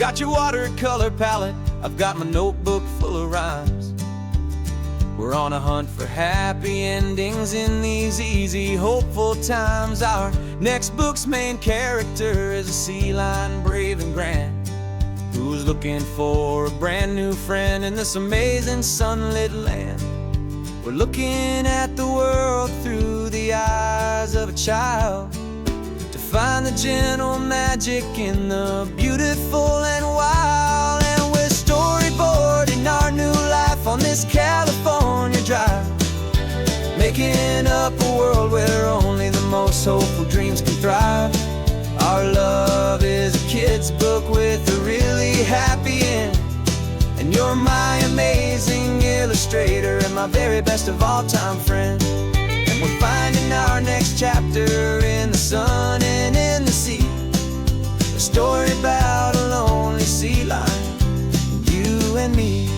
got your watercolor palette, I've got my notebook full of rhymes. We're on a hunt for happy endings in these easy, hopeful times. Our next book's main character is a sea lion, brave and grand, who's looking for a brand new friend in this amazing sunlit land. We're looking at the world through the eyes of a child, to find the gentle magic in the beautiful and wild. And we're storyboarding our new life on this California drive, making up a world where only the most hopeful dreams can thrive. Our love is a kid's book with a really happy end, and you're my amazing illustrator and my very best of all-time friend. And we're finding our next chapter in the sun and in the sea, a story about a lonely sea lion, you and me.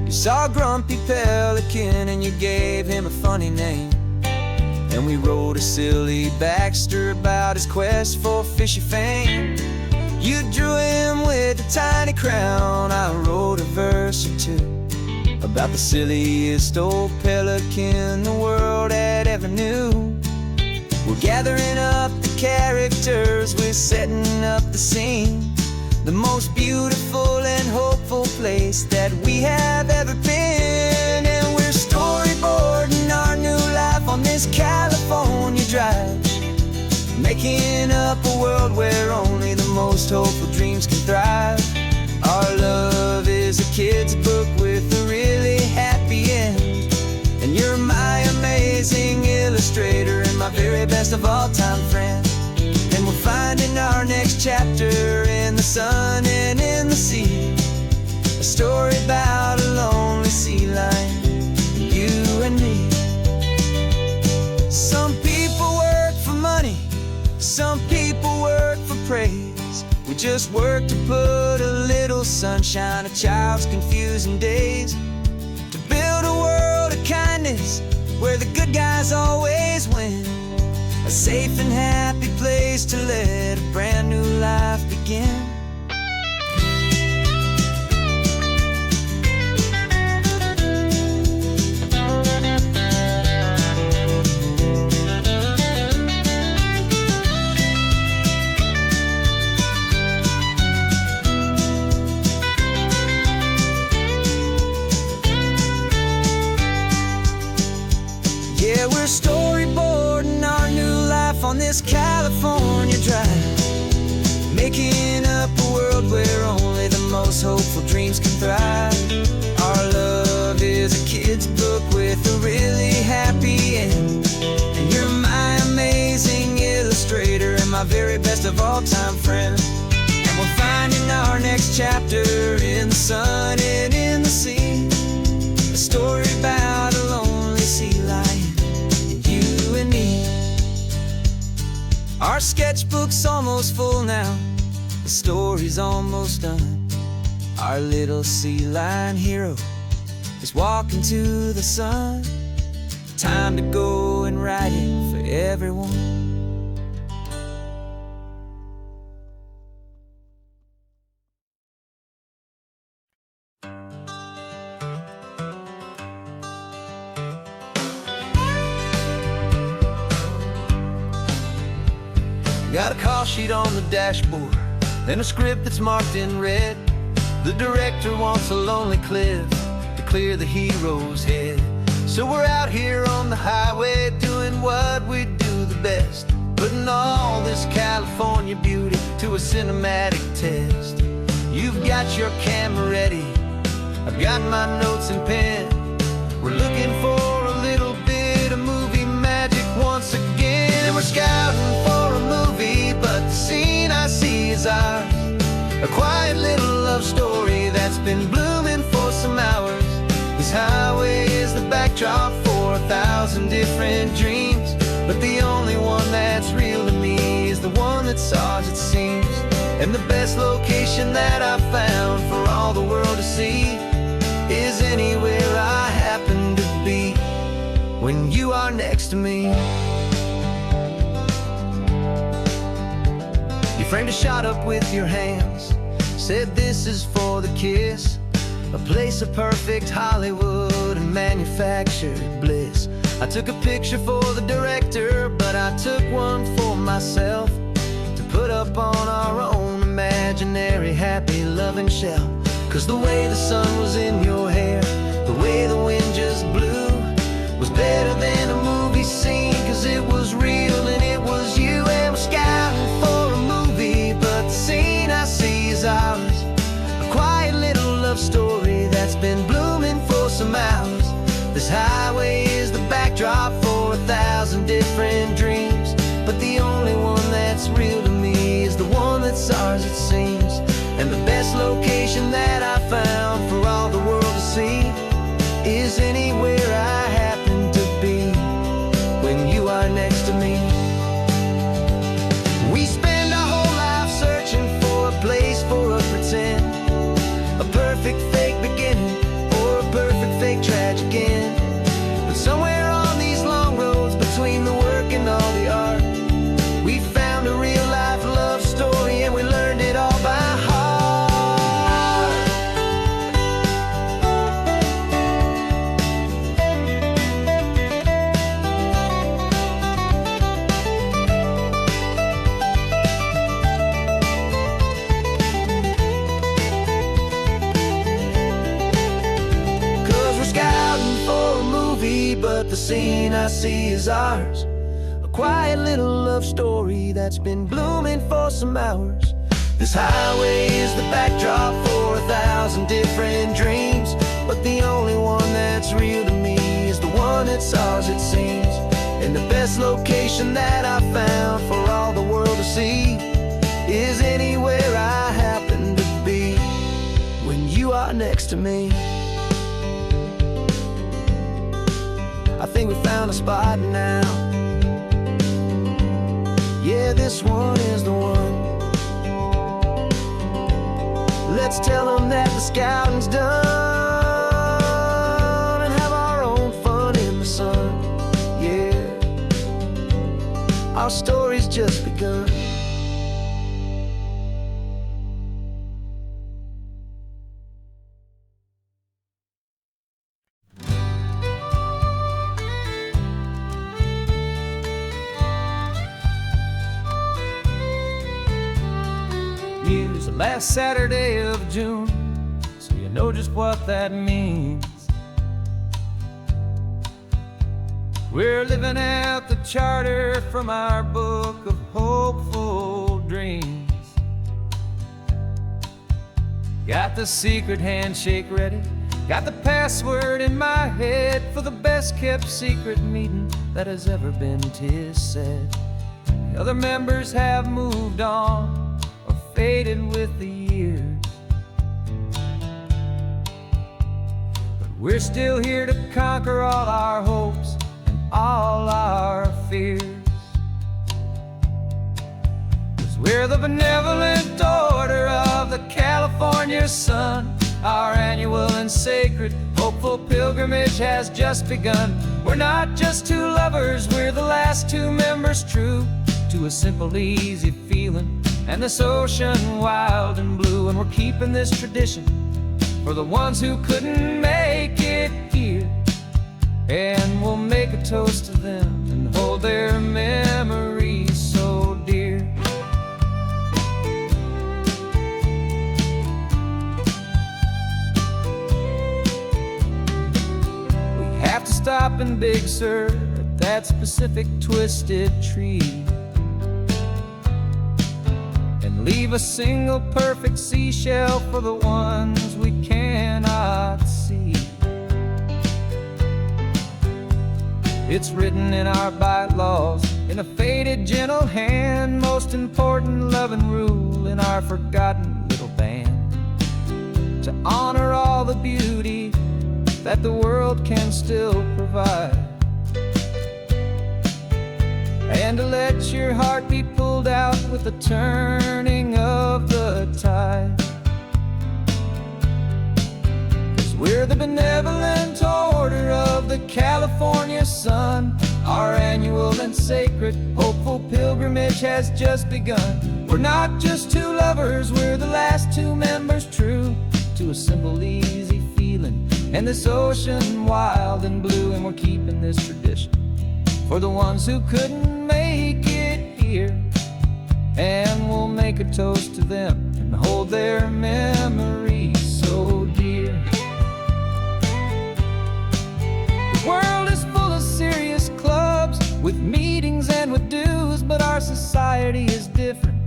You saw a grumpy pelican and you gave him a funny name, and we wrote a silly Baxter about his quest for fishy fame. You drew him with a tiny crown, I wrote a verse or two about the silliest old pelican the world had ever knew. We're gathering up the characters, we're setting up the scene, the most beautiful and hopeful place that we have ever been. And we're storyboarding our new life on this California drive, making up a world where only the most hopeful dreams can thrive. Our love is a kid's book with a really happy end, and you're my amazing illustrator and my very best of all-time friend. And we're finding our next chapter in the sun and in the sea, a story about a lonely sea lion, you and me. Some people work for money, some people work for praise. We just work to put a little sunshine in a child's confusing days, to build a world of kindness where the good guys always win, a safe and happy place to let a brand new life begin. Yeah, we're storyboarding our new life on this California drive, making up a world where only the most hopeful dreams can thrive. Our love is a kid's book with a really happy end, and you're my amazing illustrator and my very best of all-time friend. And we're finding our next chapter in the sun and in the sea, a story about a lonely sea lion, you and me. Our sketchbook's almost full now, the story's almost done. Our little sea lion hero is walking to the sun. Time to go and write it for everyone. Got a call sheet on the dashboard and a script that's marked in red. The director wants a lonely cliff to clear the hero's head. So we're out here on the highway doing what we do the best, putting all this California beauty to a cinematic test. You've got your camera ready, I've got my notes and pen. We're looking for a little bit of movie magic once again. And we're scouting for a movie, but the scene I see is ours, a quiet little love story that's been blooming for some hours. This highway is the backdrop for 1,000 different dreams, but the only one that's real to me is the one that's ours, it seems. And the best location that I've found for all the world to see is anywhere I happen to be when you are next to me. You framed a shot up with your hands, said this is for the kiss, a place of perfect Hollywood and manufactured bliss. I took a picture for the director, but I took one for myself to put up on our own imaginary happy loving shelf. 'Cause the way the sun was in your hair, the way the wind just blew, was better than a movie scene. 'Cause it was real and it was you, and we're scouting for a movie, but the scene I see is ours. A quiet little love story that's been blooming for some hours. This highway is the backdrop for 1,000 different dreams, but the only one that's real to me is the one that's ours, it seems. And the best location that I found for all the world to see is anywhere I happen to be when you are next to me. We spend our whole life searching for a place for a pretend, a perfect fake beginning or a perfect fake tragic end. But somewhere on these long roads between the work and all the art, we found a real life love story, and we learned it all by heart. 'Cause we're scouting for a movie, but the scene I see is ours. A quiet little love story that's been blooming for some hours. This highway is the backdrop for 1,000 different dreams, but the only one that's real to me is the one that's ours, it seems. And the best location that I found for all the world to see is anywhere I happen to be when you are next to me. I think we found a spot now. Yeah, this one is the one. Let's tell them that the scouting's done and have our own fun in the sun. Yeah, our story's just begun. Use the last Saturday of June, so you know just what that means. We're living out the charter from our book of hopeful dreams. Got the secret handshake ready, got the password in my head for the best kept secret meeting that has ever been, 'tis said. The other members have moved on, faded with the years, but we're still here to conquer all our hopes and all our fears. 'Cause we're the benevolent order of the California sun. Our annual and sacred hopeful pilgrimage has just begun. We're not just two lovers, we're the last two members true to a simple, easy feeling and this ocean wild and blue. And we're keeping this tradition for the ones who couldn't make it here, and we'll make a toast to them and hold their memories so dear. We have to stop in Big Sur at that specific twisted tree, leave a single perfect seashell for the ones we cannot see. It's written in our bylaws, in a faded gentle hand, most important loving rule in our forgotten little band, to honor all the beauty that the world can still provide, and to let your heart be pulled out with the turning of the tide. 'Cause we're the benevolent order of the California sun. Our annual and sacred hopeful pilgrimage pilgrimage has just begun. We're not just two lovers, we're the last two members true to a simple, easy feeling. And this ocean wild and blue, and we're keeping this tradition for the ones who couldn't make it here. And we'll make a toast to them and hold their memories so dear. The world is full of serious clubs with meetings and with dues, but our society is different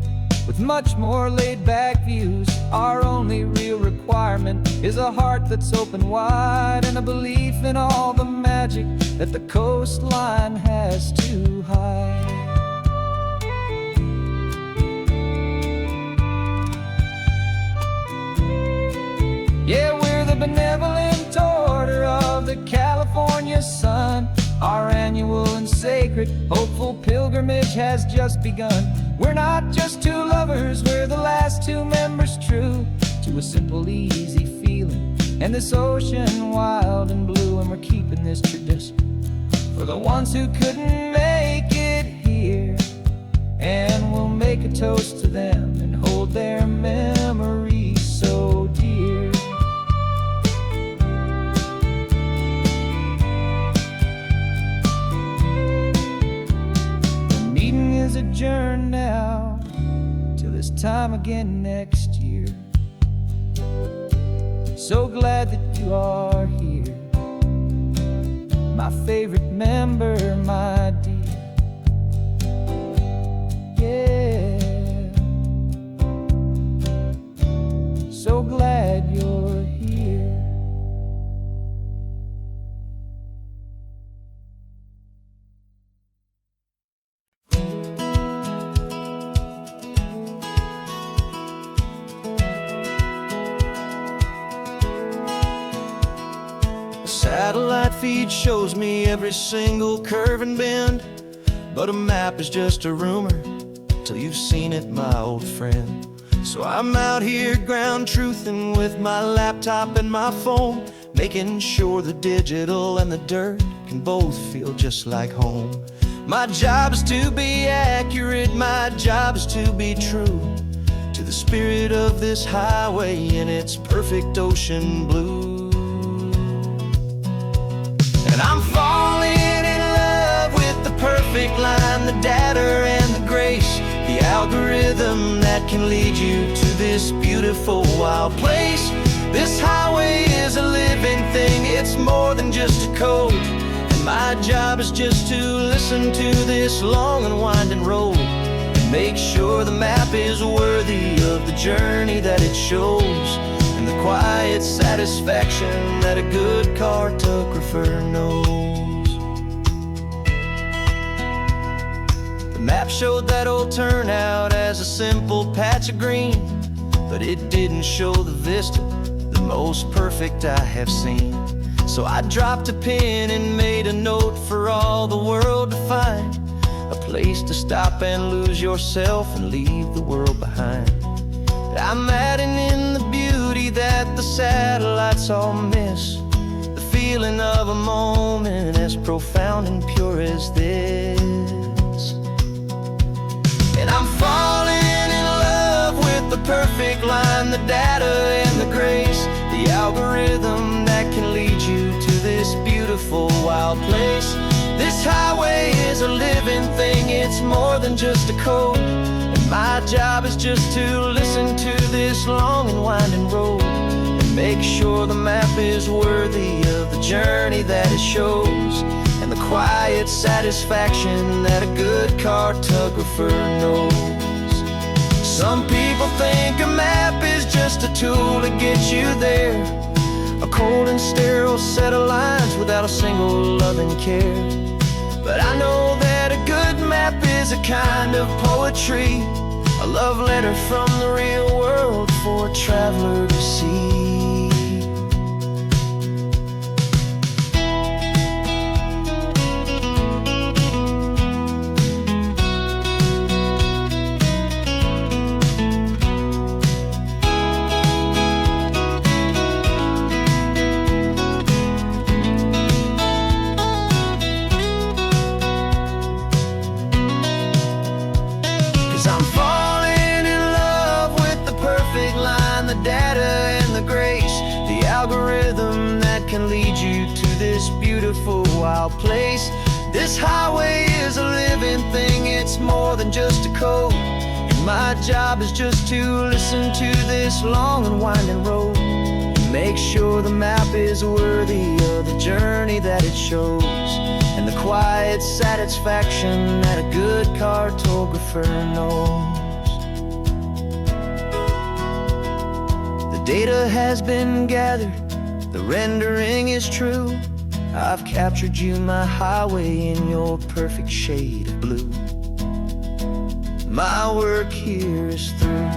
with much more laid-back views. Our only real requirement is a heart that's open wide and a belief in all the magic that the coastline has to hide. Yeah, we're the benevolent order of the California sun. Our annual and sacred, hopeful pilgrimage has just begun. We're not just two lovers, we're the last two members true to a simple, easy feeling. And this ocean wild and blue, and we're keeping this tradition for the ones who couldn't make it here. And we'll make a toast to them and hold their memories so dear. Adjourn now till this time again next year. So glad that you are here, my favorite member, my dear. Yeah, so glad you're here. Satellite feed shows me every single curve and bend, but a map is just a rumor till you've seen it, my old friend. So I'm out here ground truthing with my laptop and my phone, making sure the digital and the dirt can both feel just like home. My job is to be accurate, my job is to be true to the spirit of this highway in its perfect ocean blue. And I'm falling in love with the perfect line, the data and the grace, the algorithm that can lead you to this beautiful wild place. This highway is a living thing, it's more than just a code. And my job is just to listen to this long and winding road and make sure the map is worthy of the journey that it shows, and the quiet satisfaction that a good cartographer knows. The map showed that old turnout as a simple patch of green, but it didn't show the vista, the most perfect I have seen. So I dropped a pin and made a note for all the world to find, a place to stop and lose yourself and leave the world behind. I'm adding in the beauty that the satellites all miss, the feeling of a moment as profound and pure as this. And I'm falling in love with the perfect line, the data and the grace, the algorithm that can lead you to this beautiful wild place. This highway is a living thing, it's more than just a code. My job is just to listen to this long and winding road and make sure the map is worthy of the journey that it shows, and the quiet satisfaction that a good cartographer knows. Some people think a map is just a tool to get you there, a cold and sterile set of lines without a single loving care. But I know that a good map is a kind of poetry, a love letter from the real world for a traveler to see. algorithm that can lead you to this beautiful wild place. This highway is a living thing, it's more than just a code. And my job is just to listen to this long and winding road and make sure the map is worthy of the journey that it shows, and the quiet satisfaction that a good cartographer knows. The data has been gathered, the rendering is true. I've captured you, my highway, in your perfect shade of blue. My work here is through.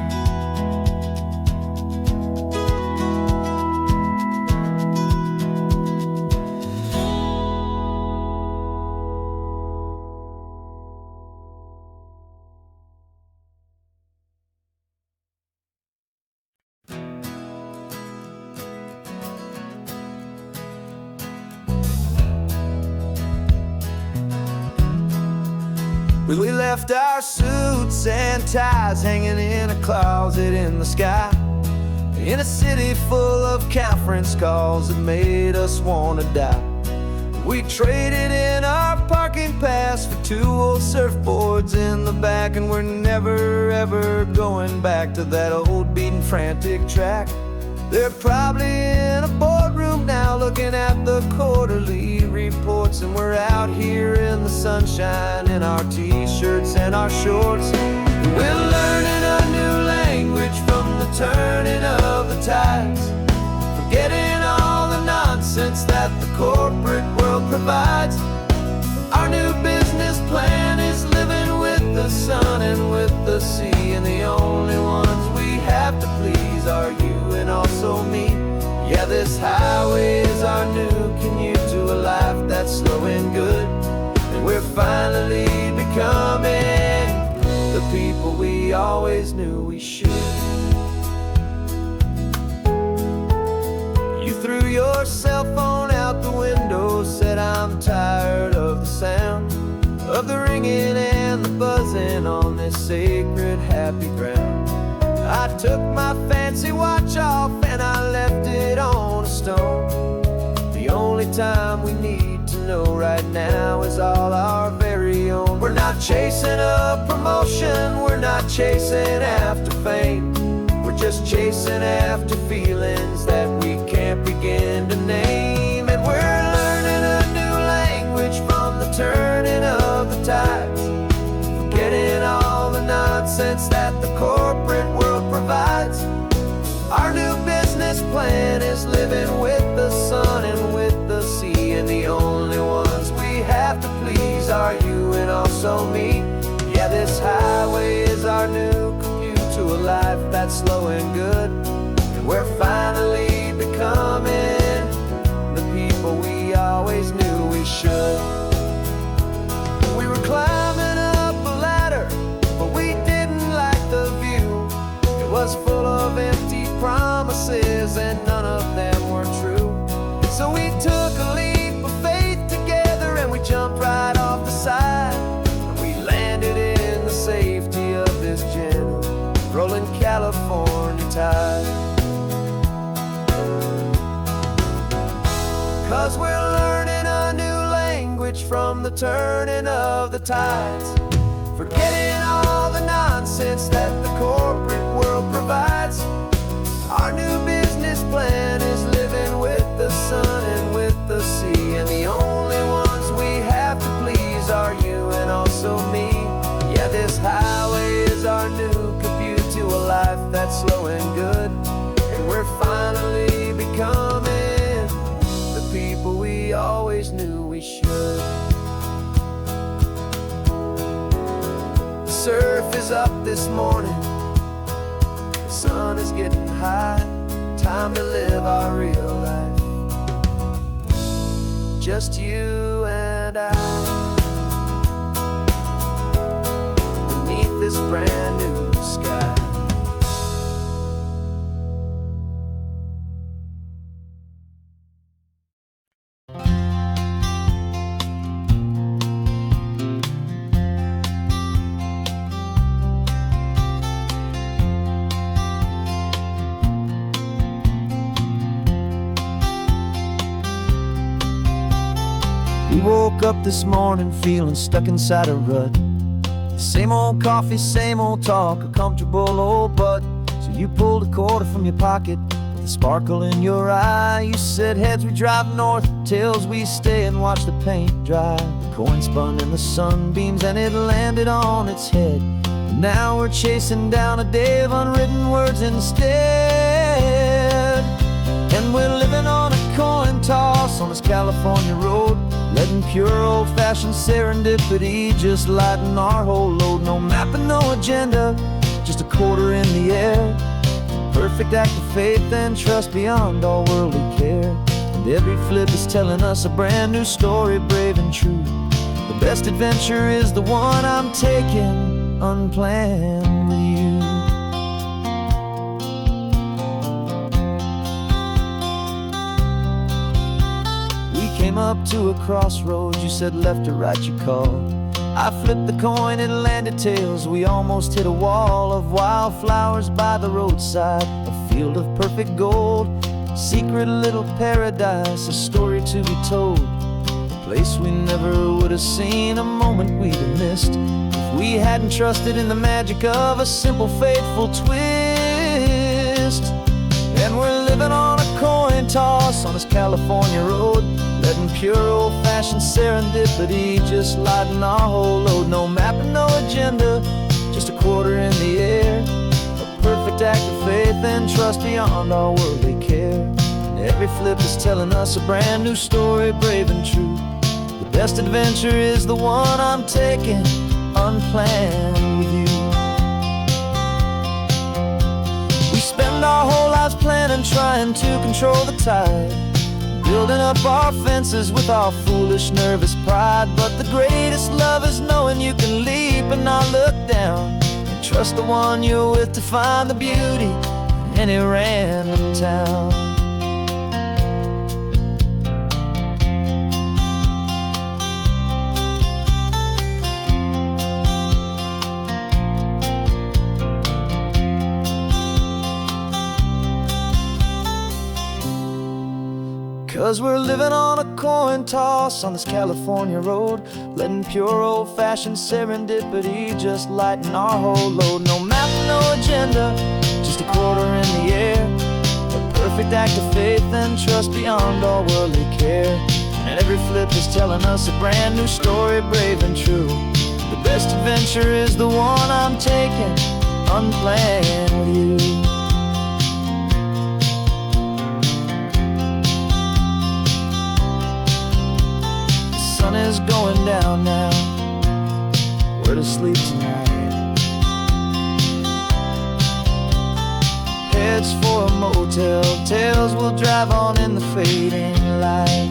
We left our suits and ties hanging in a closet in the sky, in a city full of conference calls that made us wanna die. We traded in our parking pass for 2 old surfboards in the back, and we're never ever going back to that old beaten frantic track. They're probably in a boardroom now looking at the quarterly reports, and we're out here in the sunshine in our t-shirts and our shorts. We're learning a new language from the turning of the tides, forgetting all the nonsense that the corporate world provides. Our new business plan is living with the sun and with the sea, and the only ones we have to please are you and also me. Yeah, this highway is our new commute to a life that's slow and good, and we're finally becoming the people we always knew we should. You threw your cell phone out the window, said I'm tired of the sound of the ringing and the buzzing on this sacred happy ground. I took my fancy watch off and I left it on a stone. The only time we need to know right now is all our very own. We're not chasing a promotion, we're not chasing after fame. We're just chasing after feelings that we can't begin to name. And we're learning a new language from the turning of the tides, forgetting all the nonsense that the corporate world provides. Our new business plan is living with the sun and with the sea, and the only ones we have to please are you and also me. Yeah, this highway is our new commute to a life that's slow and good, and we're finally becoming the people we always knew we should. We were climbing up a ladder, but we didn't like the view. It was full of empty promises and none of them were true. So we took a leap of faith together and we jumped right off the side, and we landed in the safety of this gentle rolling California tide. 'Cause we're learning a new language from the turning of the tides, forgetting all the nonsense that the corporate world provides. Our new business plan is living with the sun and with the sea, and the only ones we have to please are you and also me. Yeah, this highway is our new commute to a life that's slow and good, and we're finally becoming the people we always knew we should. The surf is up this morning, the sun is getting high, time to live our real life, just you and I, beneath this brand new sky. We woke up this morning feeling stuck inside a rut. Same old coffee, same old talk, a comfortable old butt. So you pulled a quarter from your pocket with a sparkle in your eye. You said, heads we drive north, tails we stay and watch the paint dry. The coin spun in the sunbeams and it landed on its head. And now we're chasing down a day of unwritten words instead. And we're living on a coin toss on this California road, letting pure old-fashioned serendipity just lighten our whole load. No map and no agenda, just a quarter in the air. Perfect act of faith and trust beyond all worldly care. And every flip is telling us a brand new story, brave and true. The best adventure is the one I'm taking unplanned with you. Came up to a crossroads, you said left or right you called. I flipped the coin, it landed tails. We almost hit a wall of wildflowers by the roadside, a field of perfect gold, secret little paradise, a story to be told, a place we never would have seen, a moment we'd have missed if we hadn't trusted in the magic of a simple faithful twist. And we're living on a coin toss on this California road, letting pure old-fashioned serendipity just lighten our whole load. No map and no agenda, just a quarter in the air. A perfect act of faith and trust beyond all worldly care. And every flip is telling us a brand new story, brave and true. The best adventure is the one I'm taking unplanned with you. We spend our whole lives planning, trying to control the tide, building up our fences with our foolish, nervous pride. But the greatest love is knowing you can leap and not look down, and trust the one you're with to find the beauty in any random town. 'Cause we're living on a coin toss on this California road, letting pure old-fashioned serendipity just lighten our whole load. No map, no agenda, just a quarter in the air. A perfect act of faith and trust beyond all worldly care. And every flip is telling us a brand new story, brave and true. The best adventure is the one I'm taking unplanned with you. The sun is going down now, we're to sleep tonight. Heads for a motel, tails will drive on in the fading light.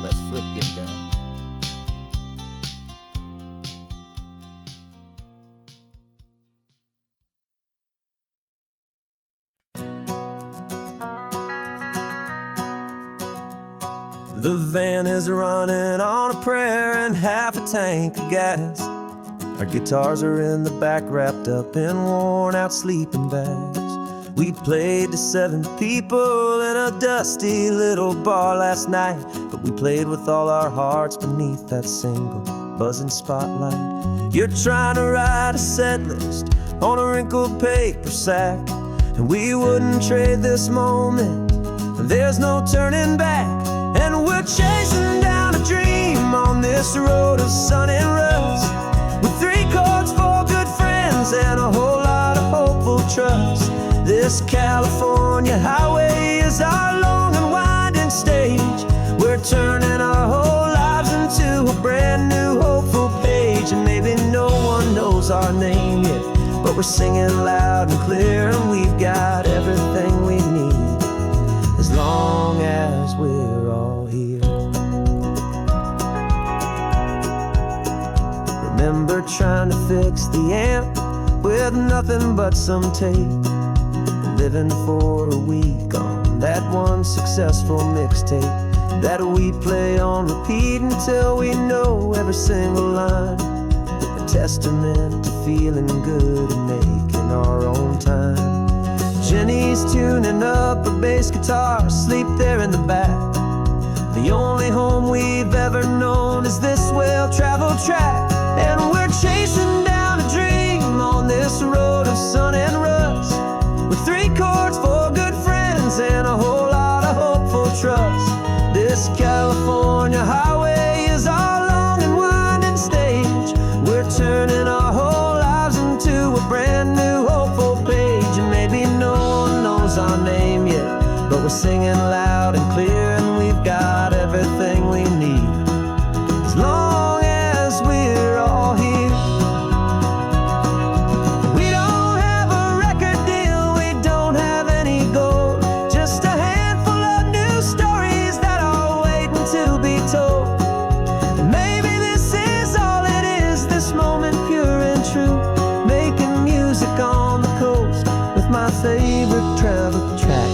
Let's flip get down. The van is running on a prayer and half a tank of gas. Our guitars are in the back, wrapped up in worn-out sleeping bags. We played to 7 people in a dusty little bar last night, but we played with all our hearts beneath that single buzzing spotlight. You're trying to write a set list on a wrinkled paper sack, and we wouldn't trade this moment. There's no turning back. And we're chasing down a dream on this road of sun and rust, with 3 chords, 4 good friends, and a whole lot of hopeful trust. This California highway is our long and winding stage. We're turning our whole lives into a brand new hopeful page. And maybe no one knows our name yet, but we're singing loud and clear, and we've got everything we need as long as we're all here. Remember trying to fix the amp with nothing but some tape, living for a week on that one successful mixtape that we play on repeat until we know every single line. A testament to feeling good and making our own time. Jenny's tuning up a bass guitar, asleep there in the back. The only home we've ever known is this well-traveled track. And we're chasing down a dream on this road of sun and rust, with 3 chords, 4 good friends, and a whole lot of hopeful trust. This California highway is our long and winding stage. We're turning our whole lives into a brand new hopeful page. And maybe no one knows our name yet, but we're singing loud and clear, and we've got everything we need, as long as we're all here. We don't have a record deal, we don't have any gold, just a handful of new stories that are waiting to be told. And maybe this is all it is, this moment pure and true, making music on the coast with my favorite travel track.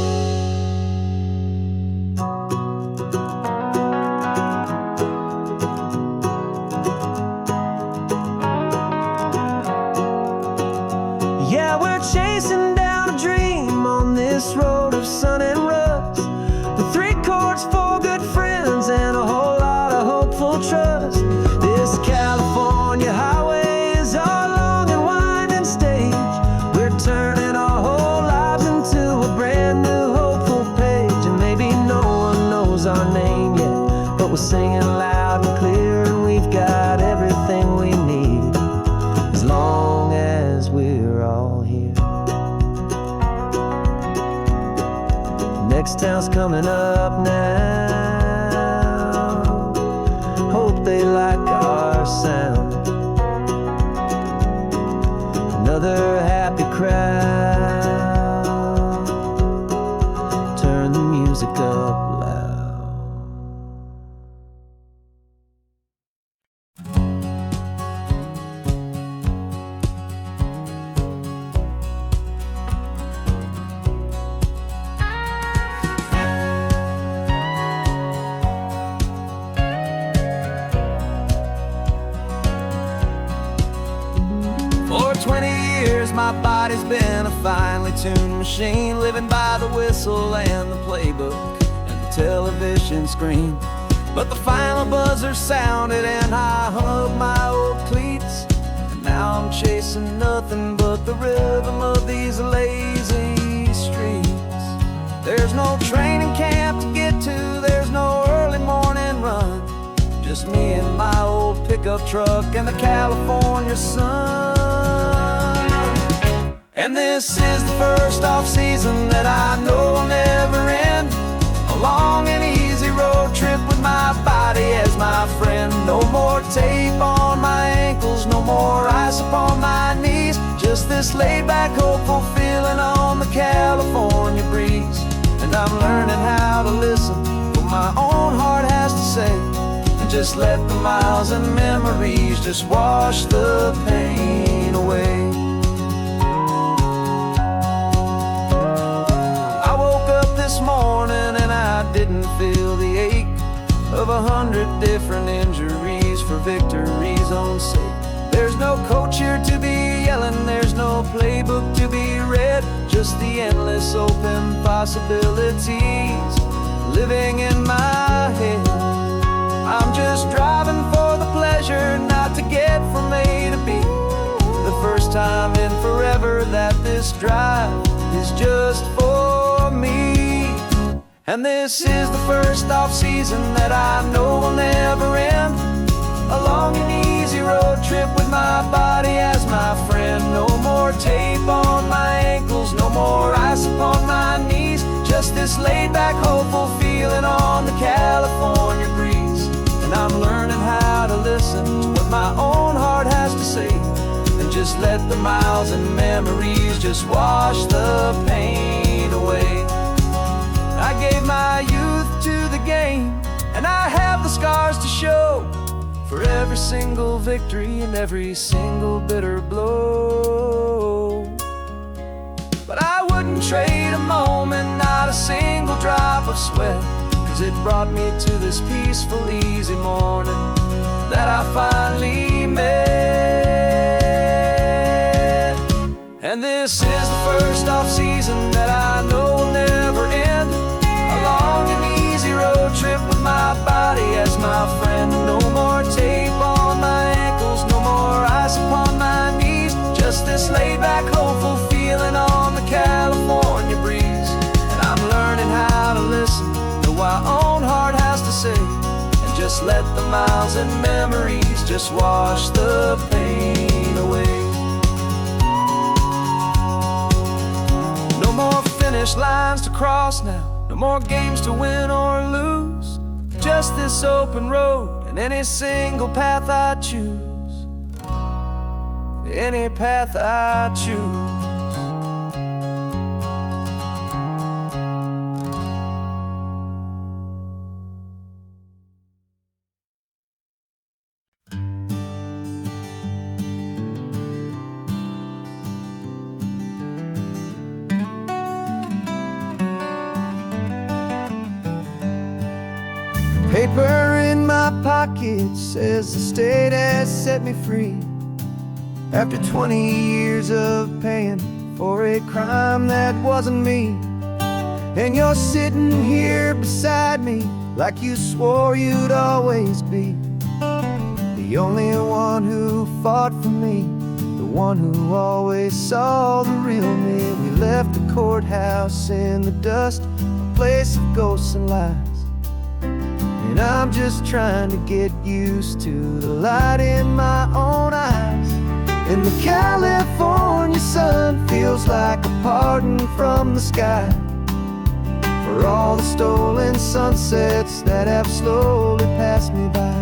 Yeah, we're chasing down a dream on this road of sun and rust, with 3 chords, 4 good friends, and a whole lot of hopeful trust. This California highway is our long and winding stage. We're turning our whole lives into a brand new hopeful page. And maybe no one knows our name yet, but we're singing loud and clear, and we've got everything we need, as long as we're all here. Next town's coming up now, hope they like our sound. Another happy crowd, turn the music up loud. For 20 years my body's been a finely tuned machine, living by the whistle and the playbook and the television screen. But the final buzzer sounded and I hung up my old cleats, and now I'm chasing nothing but the rhythm of these lazy streets. There's no training camp to get to, there's no early morning run, just me and my old pickup truck and the California sun. And this is the first off-season that I know will never end, a long and easy road trip with my body as my friend. No more tape on my ankles, no more ice upon my knees, just this laid-back, hopeful feeling on the California breeze. And I'm learning how to listen to what my own heart has to say, and just let the miles and memories just wash the pain away. I woke up this morning and I didn't feel the ache of 100 different injuries for victory's own sake. There's no coach here to be yelling, there's no playbook to be read, just the endless open possibilities living in my head. I'm just driving for the pleasure, not to get from A to B. The first time in forever that this drive is just for me. And this is the first off-season that I know will never end, a long and easy road trip with my body as my friend. No more tape on my ankles, no more ice upon my knees, just this laid-back, hopeful feeling on the California breeze. And I'm learning how to listen to what my own heart has to say, and just let the miles and memories just wash the pain away. I gave my youth to the game, and I have the scars to show for every single victory and every single bitter blow. But I wouldn't trade a moment, not a single drop of sweat, 'cause it brought me to this peaceful, easy morning that I finally met. And this is the first first off-season that I know will never end. A long and easy road trip with my body as my friend. No more tape on my ankles, no more ice upon my knees. Just this laid-back, hopeful feeling on the California breeze. And I'm learning how to listen to what my own heart has to say, and just let the miles and memories just wash the pain away. No more finish lines to cross now, no more games to win or lose. Just this open road and any single path I choose. Any path I choose. Paper in my pocket says the state has set me free. After 20 years of paying for a crime that wasn't me. And you're sitting here beside me like you swore you'd always be. The only one who fought for me, the one who always saw the real me. We left the courthouse in the dust, a place of ghosts and lies. And I'm just trying to get used to the light in my own eyes. And the California sun feels like a pardon from the sky for all the stolen sunsets that have slowly passed me by.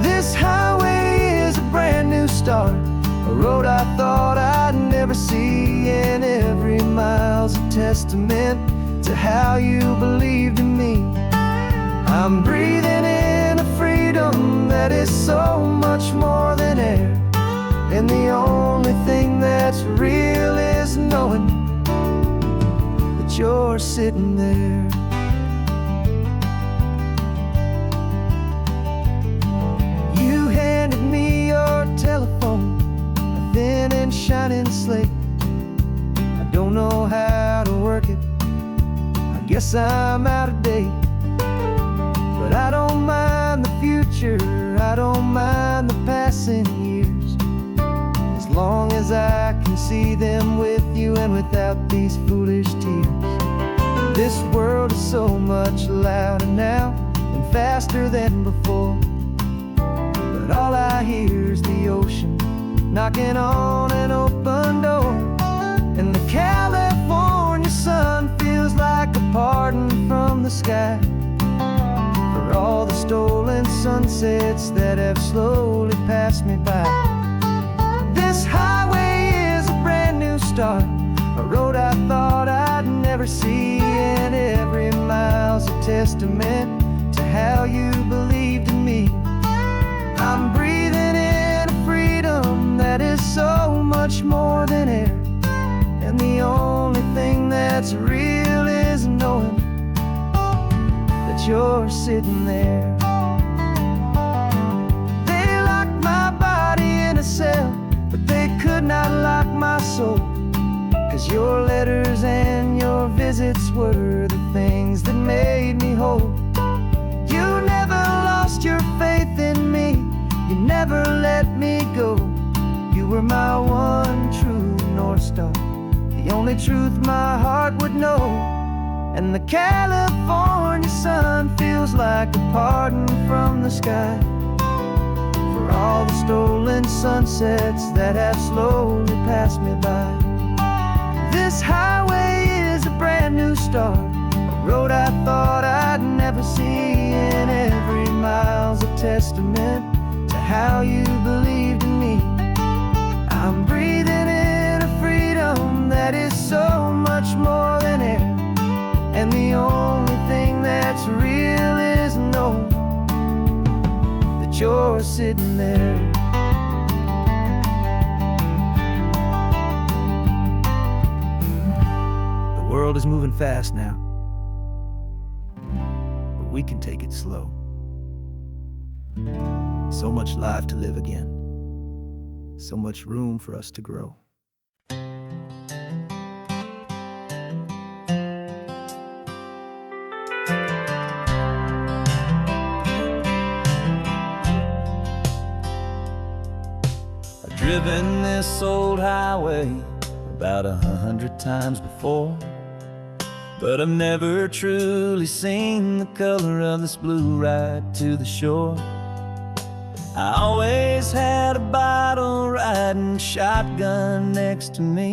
This highway is a brand new start, a road I thought I'd never see. And every mile's a testament to how you believed in me. I'm breathing in a freedom that is so much more than air. And the only thing that's real is knowing that you're sitting there. You handed me your telephone, a thin and shining slate. I don't know how to work it, I guess I'm out of date. But I don't mind the future, I don't mind the passing years, as long as I can see them with you and without these foolish tears. This world is so much louder now and faster than before, but all I hear is the ocean knocking on an open door. And the California sun feels like a pardon from the sky for all the stolen sunsets that have slowly passed me by. This highway is a brand new start, a road I thought I'd never see. And every mile's a testament to how you believed in me. I'm breathing in a freedom that is so much more than air. And the only thing that's real is knowing that you're sitting there. They locked my body in a cell, but they could not lock my soul. 'Cause your letters and your visits were the things that made me whole. You never lost your faith in me, you never let me go. You were my one true North Star, the only truth my heart would know. And the California sun feels like a pardon from the sky for all the stolen sunsets that have slowly passed me by. This highway is a brand new start, a road I thought I'd never see. And every mile's a testament to how you believed in me. I'm breathing in a freedom that is so much more than air. And the only thing that's real is knowing that you're sitting there. The world is moving fast now, but we can take it slow. So much life to live again, so much room for us to grow. driven this old highway about 100 times before, but I've never truly seen the color of this blue ride to the shore. I always had a bottle riding shotgun next to me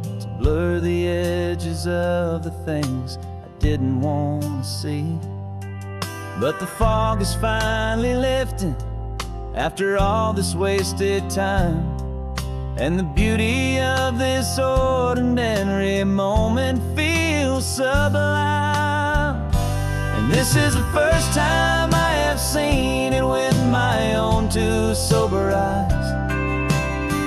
to blur the edges of the things I didn't want to see. But the fog is finally lifting after all this wasted time, and the beauty of this ordinary moment feels sublime. And this is the first time I have seen it with my own two sober eyes.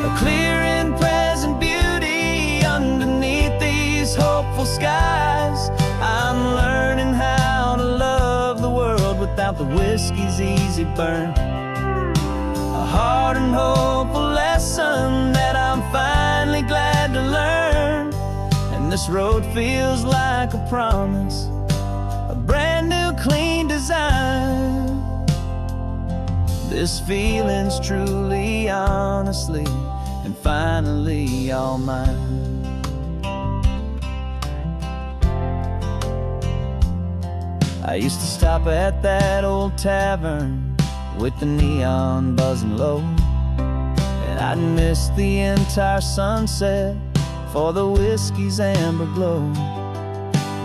A clear and present beauty underneath these hopeful skies. I'm learning how to love the world without the whiskey's easy burn. A hard and hopeful lesson that I'm finally glad to learn. And this road feels like a promise, a brand new clean design. This feeling's truly, honestly, and finally all mine. I used to stop at that old tavern with the neon buzzing low, and I'd miss the entire sunset for the whiskey's amber glow.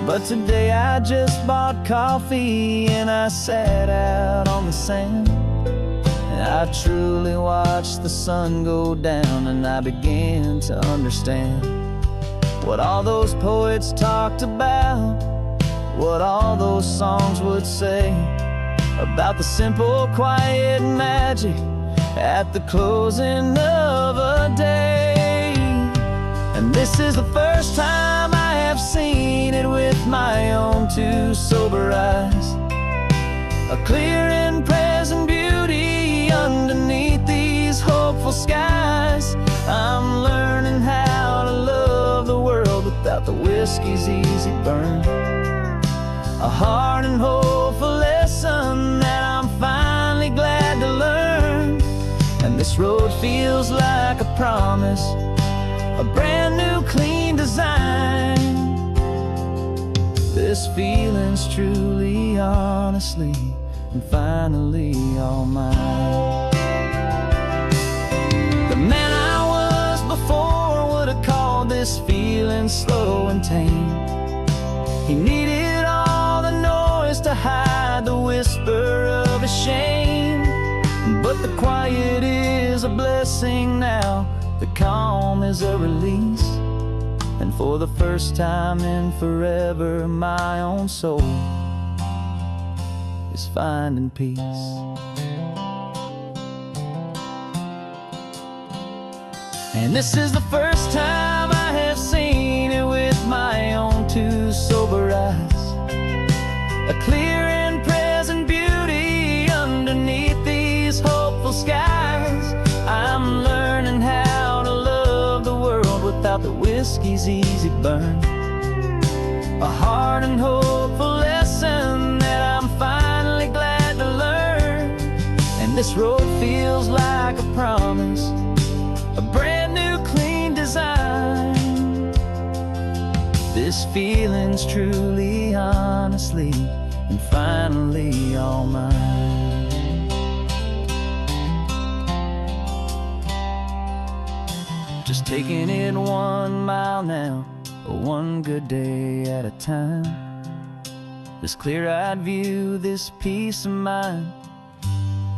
But today I just bought coffee and I sat out on the sand, and I truly watched the sun go down, and I began to understand what all those poets talked about, what all those songs would say about the simple, quiet magic at the closing of a day. And this is the first time I have seen it with my own two sober eyes. A clear and present beauty underneath these hopeful skies. I'm learning how to love the world without the whiskey's easy burn. A hard and hopeful lesson that I'm finally glad to learn. And this road feels like a promise, a brand new clean design. This feeling's truly, honestly, and finally all mine. The man I was before would have called this feeling slow and tame. He needed all the noise to hide the whisper of his shame. But the quiet is a blessing now, the calm is a release. And for the first time in forever, my own soul is finding peace. And this is the first time I have seen it with my own two sober eyes. A clear and present beauty underneath these hopeful skies. I'm learning how to love the world without the whiskey's easy burn. A hard and hopeful lesson that I'm finally glad to learn. And this road feels like a promise, a brand new clean design. This feeling's truly, honestly, and finally all mine. Just taking it 1 mile now, one good day at a time. This clear-eyed view, this peace of mind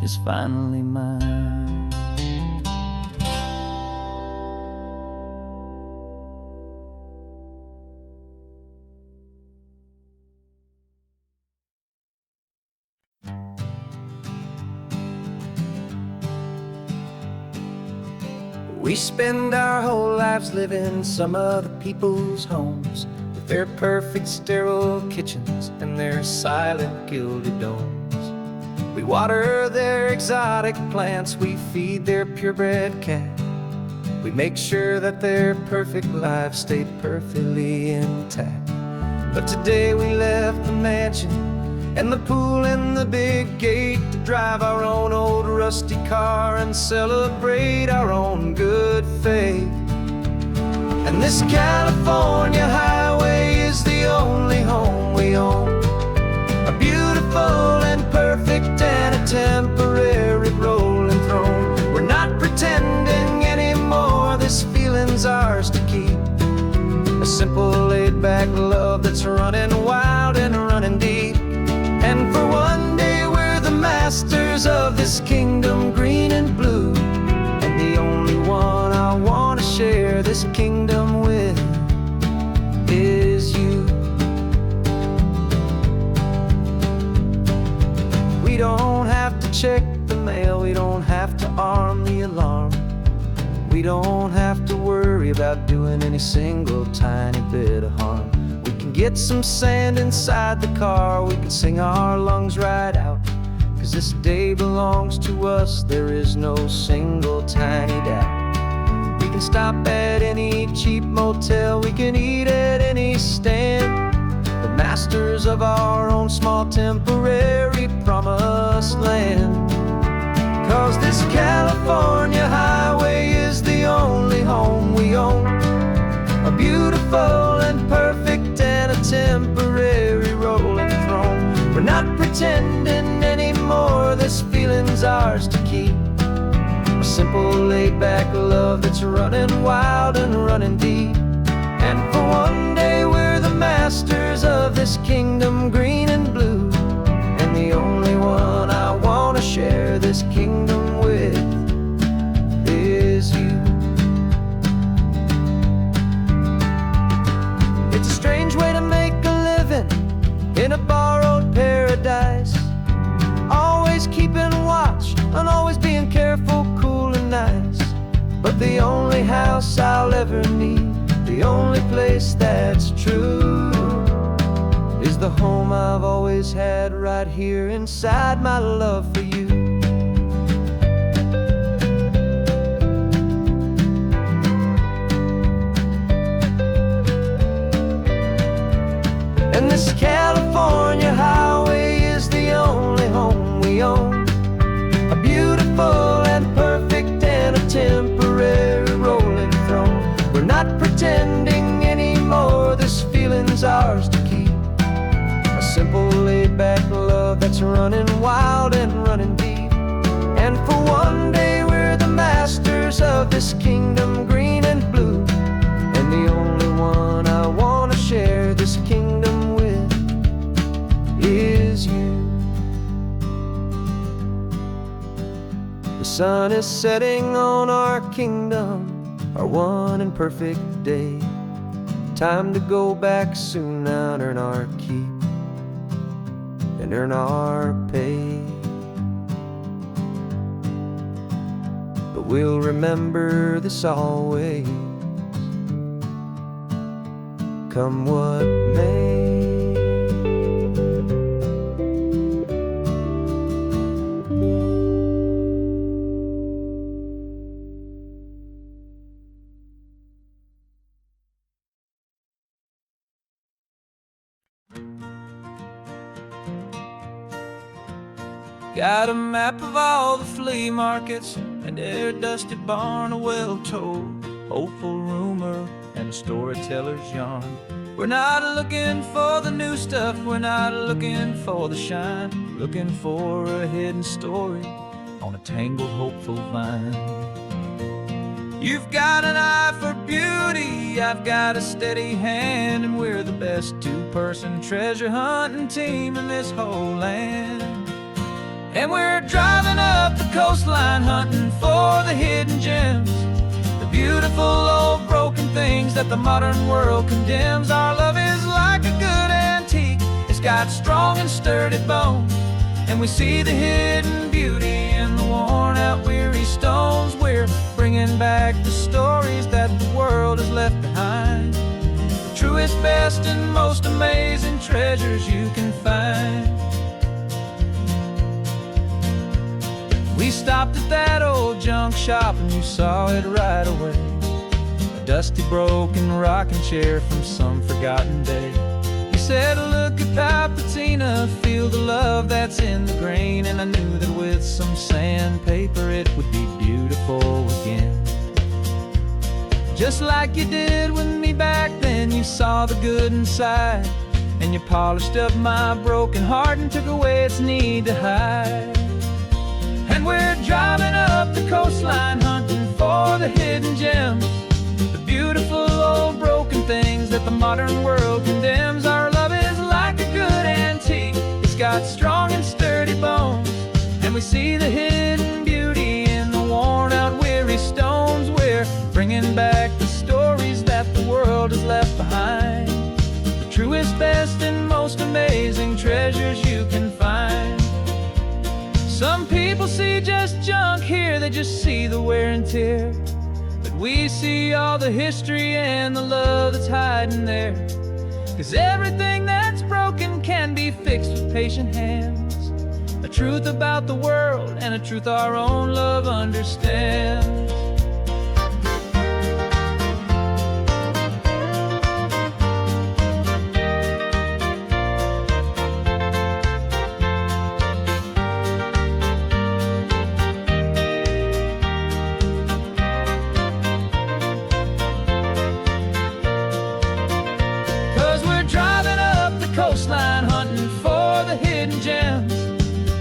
is finally mine. We spend our whole lives living some other people's homes, with their perfect sterile kitchens and their silent gilded domes. We water their exotic plants, we feed their purebred cat. We make sure that their perfect lives stayed perfectly intact. But today we left the mansion and the pool and the big gate to drive our own old rusty car and celebrate our own good faith. And this California highway is the only home we own, a beautiful and perfect and a temporary rolling throne. We're not pretending anymore, this feeling's ours to keep, a simple laid-back love that's running wild and running deep. And for one day we're the masters of this kingdom green and blue, and the only one I want to share this kingdom with is you. We don't have to check the mail, we don't have to arm the alarm, we don't have to worry about doing any single tiny bit of harm. We can get some sand inside the car, we can sing our lungs right out, 'cause this day belongs to us, there is no single tiny doubt. We can stop at any cheap motel, we can eat at any stand, the masters of our own small temporary promised land. 'Cause this California highway is the only home we own, a beautiful and perfect and a temporary rolling throne. We're not pretending anymore, this feeling's ours to keep, a simple laid-back love that's running wild and running deep. And for one day we're the masters of this kingdom green and blue, and the only one I want to share this kingdom with is you. It's a strange way to make a living in a borrowed paradise, always keeping watch and always being careful, cool and nice. But the only house I'll ever need, the only place that's true, is the home I've always had right here inside my love for you. And this California highway is the only home we own, a beautiful and perfect and a temporary rolling throne. We're not pretending anymore, this feeling's ours to keep, a simple laid-back love that's running wild and running deep. And for one day we're the masters of this kingdom green and blue, and the only one I want to share this kingdom with is you. The sun is setting on our kingdom, our one and perfect day. Time to go back soon now and earn our keep and earn our pay. But we'll remember this always, come what may. Got a map of all the flea markets and their dusty barn, a well-told, hopeful rumor, and a storyteller's yarn. We're not looking for the new stuff, we're not looking for the shine, looking for a hidden story on a tangled, hopeful vine. You've got an eye for beauty, I've got a steady hand, and we're the best two-person treasure hunting team in this whole land. And we're driving up the coastline hunting for the hidden gems, the beautiful old broken things that the modern world condemns. Our love is like a good antique, it's got strong and sturdy bones, and we see the hidden beauty in the worn out weary stones. We're bringing back the stories that the world has left behind, the truest, best, and most amazing treasures you can find. We stopped at that old junk shop and you saw it right away, a dusty broken rocking chair from some forgotten day. You said, look at Papatina, feel the love that's in the grain. And I knew that with some sandpaper it would be beautiful again. Just like you did with me back then, you saw the good inside, and you polished up my broken heart and took away its need to hide. And we're driving up the coastline, hunting for the hidden gems, the beautiful old broken things that the modern world condemns. Our love is like a good antique, it's got strong and sturdy bones, and we see the hidden beauty in the worn out weary stones. We're bringing back the stories that the world has left behind, the truest, best, and most amazing treasures you can find. Some people see just junk here, they just see the wear and tear, but we see all the history and the love that's hiding there. 'Cause everything that's broken can be fixed with patient hands, a truth about the world and a truth our own love understands. 'Cause we're driving up the coastline, hunting for the hidden gems,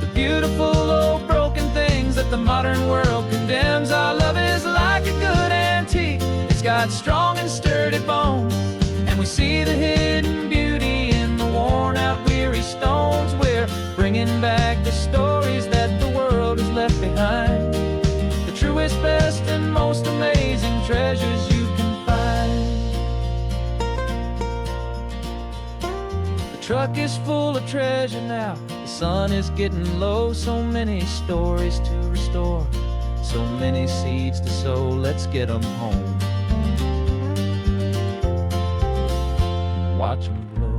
the beautiful old broken things that the modern world condemns. Our love is like a good antique, it's got strong and sturdy bones, and we see the hidden beauty in the worn out weary stones. We're bringing back the stories that the world has left behind, the truest, best, and most amazing treasures you can find. The truck is full of treasure now, the sun is getting low. So many stories to restore, so many seeds to sow. Let's get them home, watch them blow.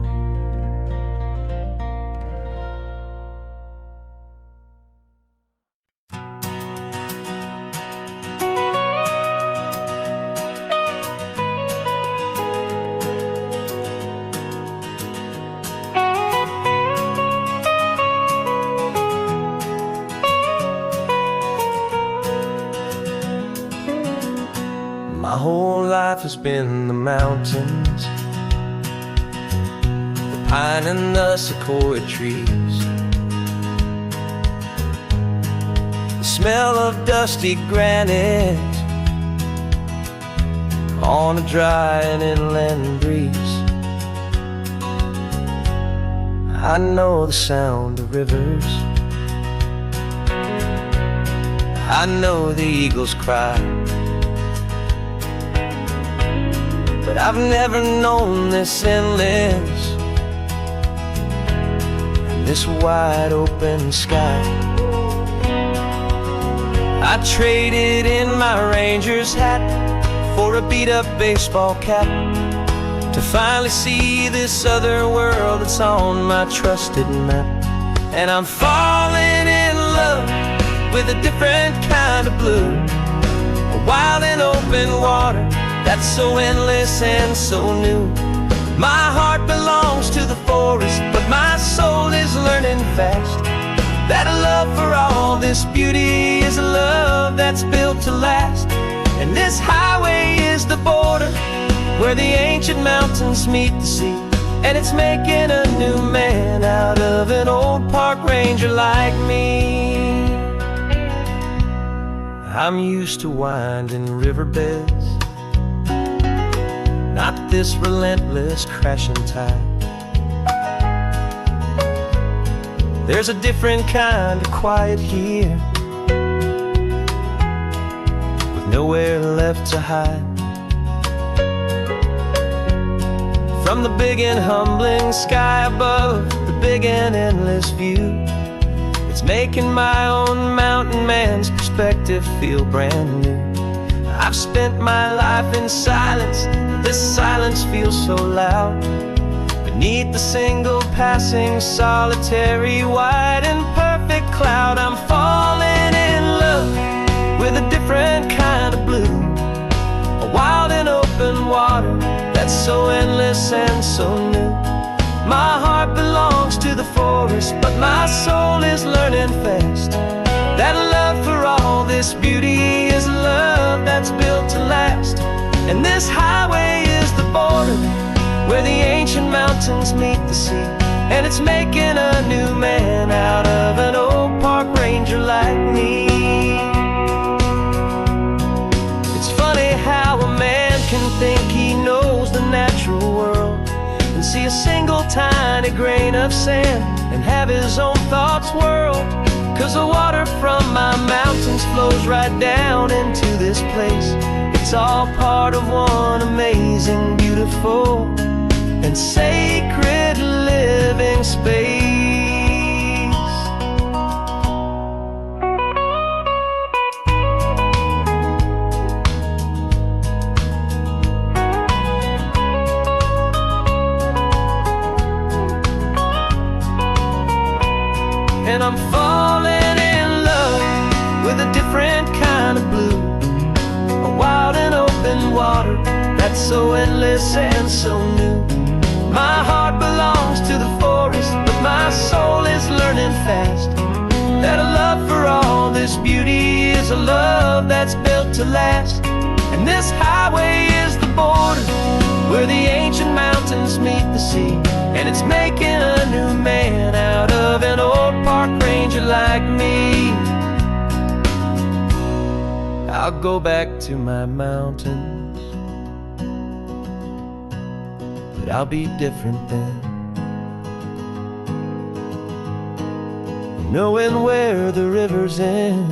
My whole life has been the mountains, the pine and the sequoia trees, the smell of dusty granite on a dry and inland breeze. I know the sound of rivers, I know the eagles cry, but I've never known this endless, this wide open sky. I traded in my ranger's hat for a beat-up baseball cap, to finally see this other world that's on my trusted map. And I'm falling in love with a different kind of blue, a wild and open water that's so endless and so new. My heart belongs to the forest, but my soul is learning fast that a love for all this beauty is a love that's built to last. And this highway is the border where the ancient mountains meet the sea, and it's making a new man out of an old park ranger like me. I'm used to winding riverbeds, not this relentless crashing tide. There's a different kind of quiet here, with nowhere left to hide. From the big and humbling sky above, the big and endless view, it's making my own mountain man's perspective feel brand new. I've spent my life in silence, this silence feels so loud. Beneath the single passing solitary white and perfect cloud, I'm falling in love with a different kind of blue, a wild and open water that's so endless and so new. My heart belongs to the forest, but my soul is learning fast that love for all this beauty is a love that's built to last. And this highway is the border where the ancient mountains meet the sea, and it's making a new man out of an old park ranger like me. It's funny how a man can think he knows the natural world and see a single tiny grain of sand and have his own thoughts whirled. 'Cause the water from my mountains flows right down into this place. It's all part of one amazing, beautiful, and sacred living space. And I'm falling in love with a different kind of blue, a wild and open water that's so endless and so new. My heart belongs to the forest, but my soul is learning fast that a love for all this beauty is a love that's built to last. And this highway is the border where the ancient mountains meet the sea, and it's making a new man out of an old park ranger like me. I'll go back to my mountains, but I'll be different then, knowing where the rivers end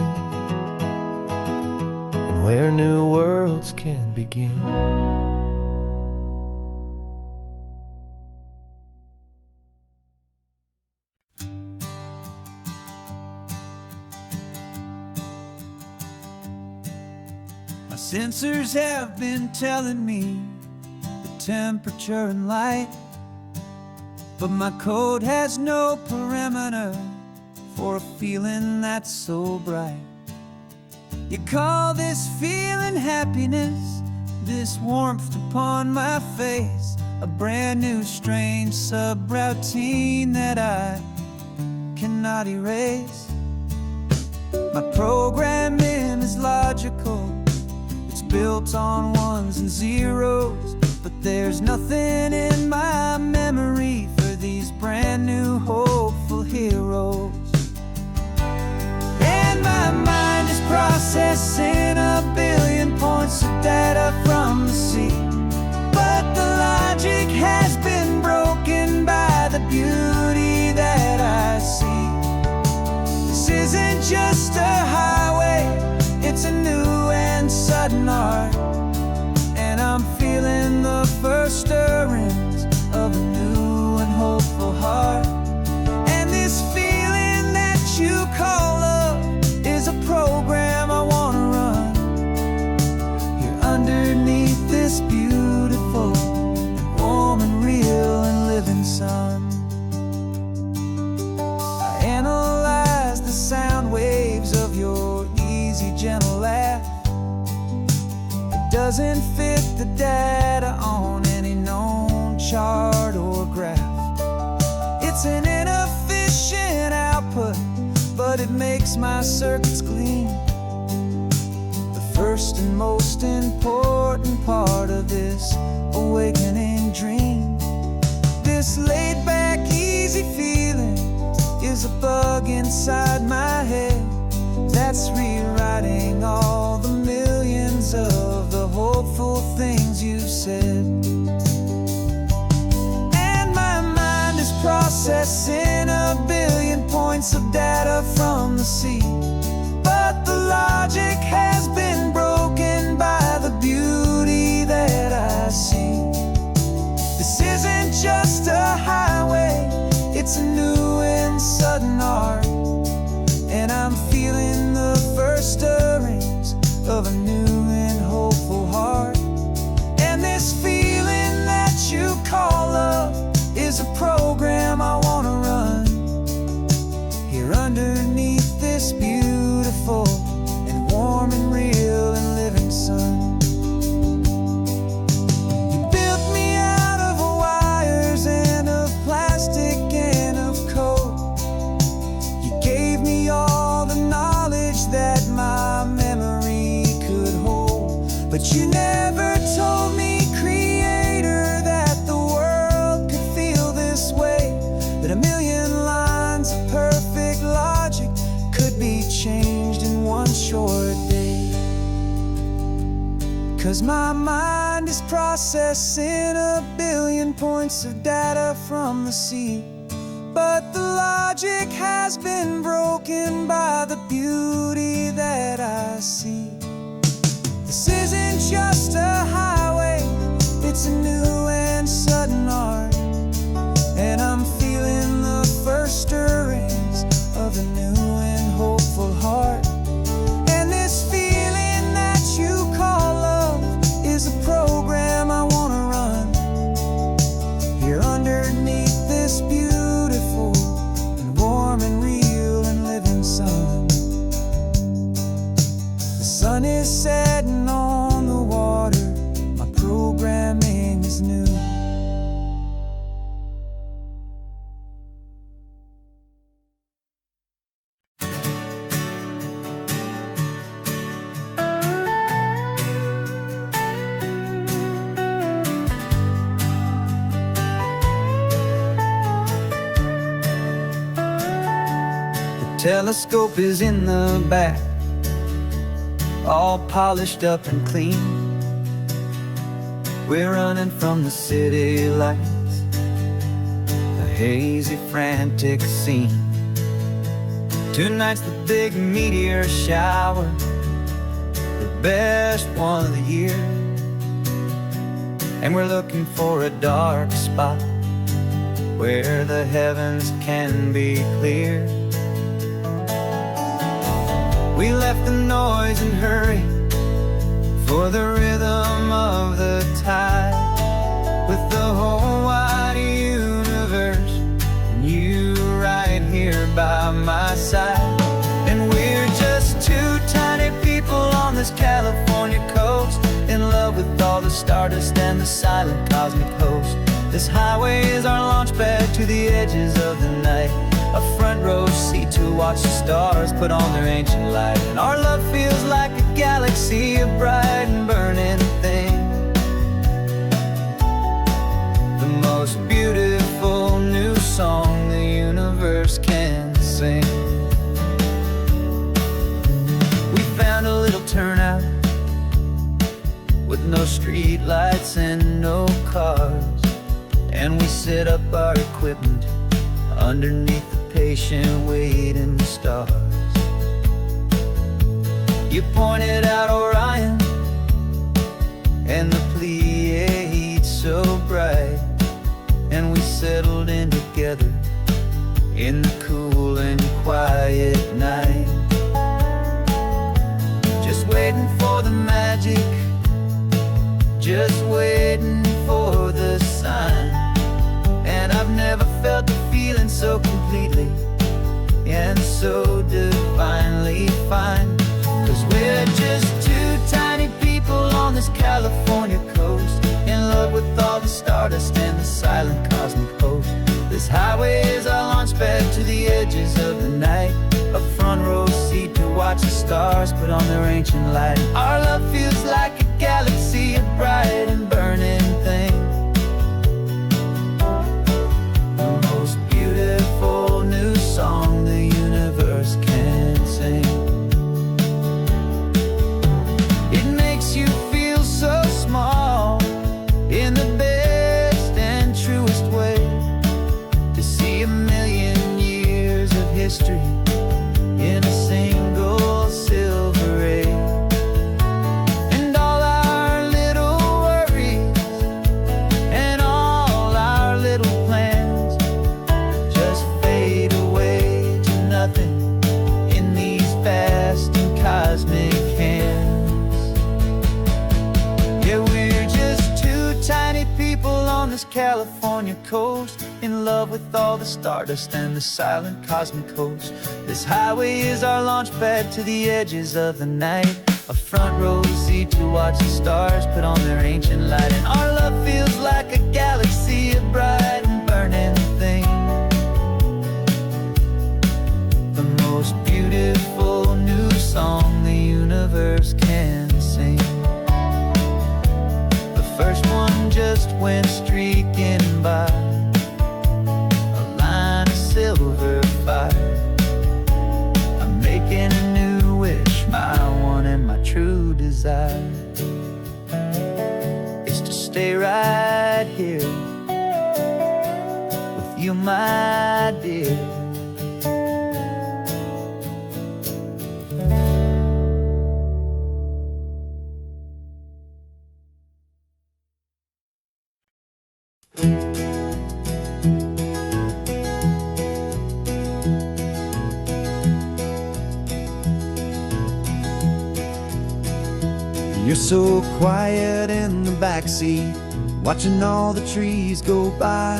and where new worlds can begin. My sensors have been telling me the temperature and light, but my code has no parameter for a feeling that's so bright. You call this feeling happiness, this warmth upon my face, a brand new strange subroutine that I cannot erase. My programming is logical, it's built on ones and zeros, but there's nothing in my memory for these brand new hopeful heroes. And my mind is processing a billion points of data from the sea, but the logic has been broken by the beauty that I see. This isn't just a highway, it's a new and sudden art, and I'm feeling the first stirrings of a new and hopeful heart. And this feeling that you call love is a program I wanna run here underneath this beautiful and warm and real and living sun. I analyze the sound waves of your easy, gentle laugh. It doesn't fit the data on any known chart or graph. It's an inefficient output, but it makes my circuits gleam. The first and most important part of this awakening dream. This laid-back, easy feeling is a bug inside my head that's rewriting all the millions of the hopeful things you've said. And my mind is processing a billion points of data from the sea, but the logic has been broken by the beauty that I see. This isn't just a highway, it's a new and sudden art, and I'm feeling the first stirrings of a new and hopeful heart. And this feeling 'Cause my mind is processing a billion points of data from the sea. But the logic has been broken by the beauty that I see. This isn't just a highway, it's a new and sudden art. And I'm feeling the first stirrings of a new and hopeful heart. And this feeling that you call love is a program I wanna run here underneath this beautiful and warm and real and living sun. The sun is setting on the water, my programming is new. Telescope is in the back, all polished up and clean. We're running from the city lights, a hazy, frantic scene. Tonight's the big meteor shower, the best one of the year. And we're looking for a dark spot where the heavens can be clear. We left the noise and hurry for the rhythm of the tide, with the whole wide universe and you right here by my side. And we're just two tiny people on this California coast, in love with all the stardust and the silent cosmic host. This highway is our launch pad to the edges of the night, a front row seat to watch the stars put on their ancient light. And our love feels like a galaxy, a bright and burning thing, the most beautiful new song the universe can sing. We found a little turnout with no street lights and no cars, and we set up our equipment underneath the patient waiting stars. You pointed out Orion and the Pleiades so bright, and we settled in together in the cool and quiet night, just waiting for the magic, just waiting for the sign. And I've never felt the feeling so completely and so divinely fine. 'Cause we're just two tiny people on this California coast, in love with all the stardust and the silent cosmic host. This highway is our launch pad to the edges of the night, a front row seat to watch the stars put on their ancient light. Our love feels like a galaxy, a bright and burning thing, new song the universe can sing. It makes you feel so small in the best and truest way, to see a million years of history in a single silver ray. And all our little worries and all our little plans just fade away to nothing in these vast and cosmic hands. Yeah, we're just two tiny people on this California coast, in love with all the stardust and the silent cosmic host. This highway is our launch pad to the edges of the night, a front row seat to watch the stars put on their ancient light. And our love feels like a galaxy, a bright and burning thing, the most beautiful new song the universe can sing. The first one just went streaking by, a line of silver fire. I'm making a new wish, my one and my true desire. stay right here with you, my dear. You're so quiet in the backseat, watching all the trees go by.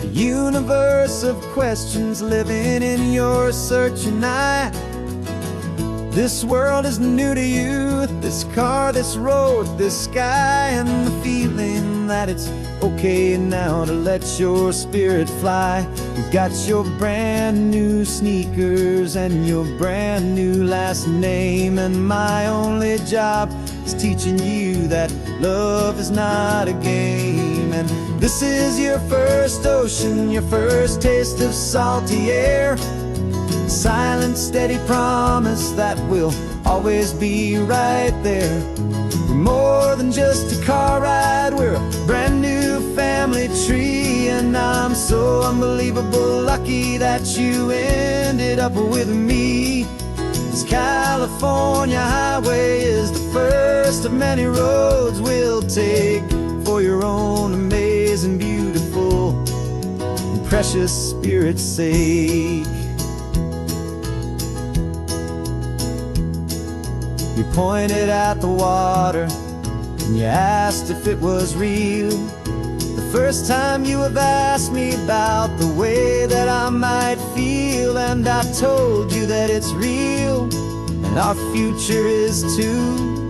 A universe of questions living in your searching eye. This world is new to you, this car, this road, this sky, and the feeling that it's okay now to let your spirit fly. You've got your brand new sneakers and your brand new last name, and my only job is teaching you that love is not a game. And this is your first ocean, your first taste of salty air. Silent, steady promise that we'll always be right there. We're more than just a car ride, we're a brand new family tree. And I'm so unbelievable lucky that you ended up with me. This California highway is the first of many roads we'll take for your own amazing, beautiful, and precious spirit's sake. You pointed at the water and you asked if it was real. The first time you have asked me about the way that I might feel, and I told you that it's real and our future is too.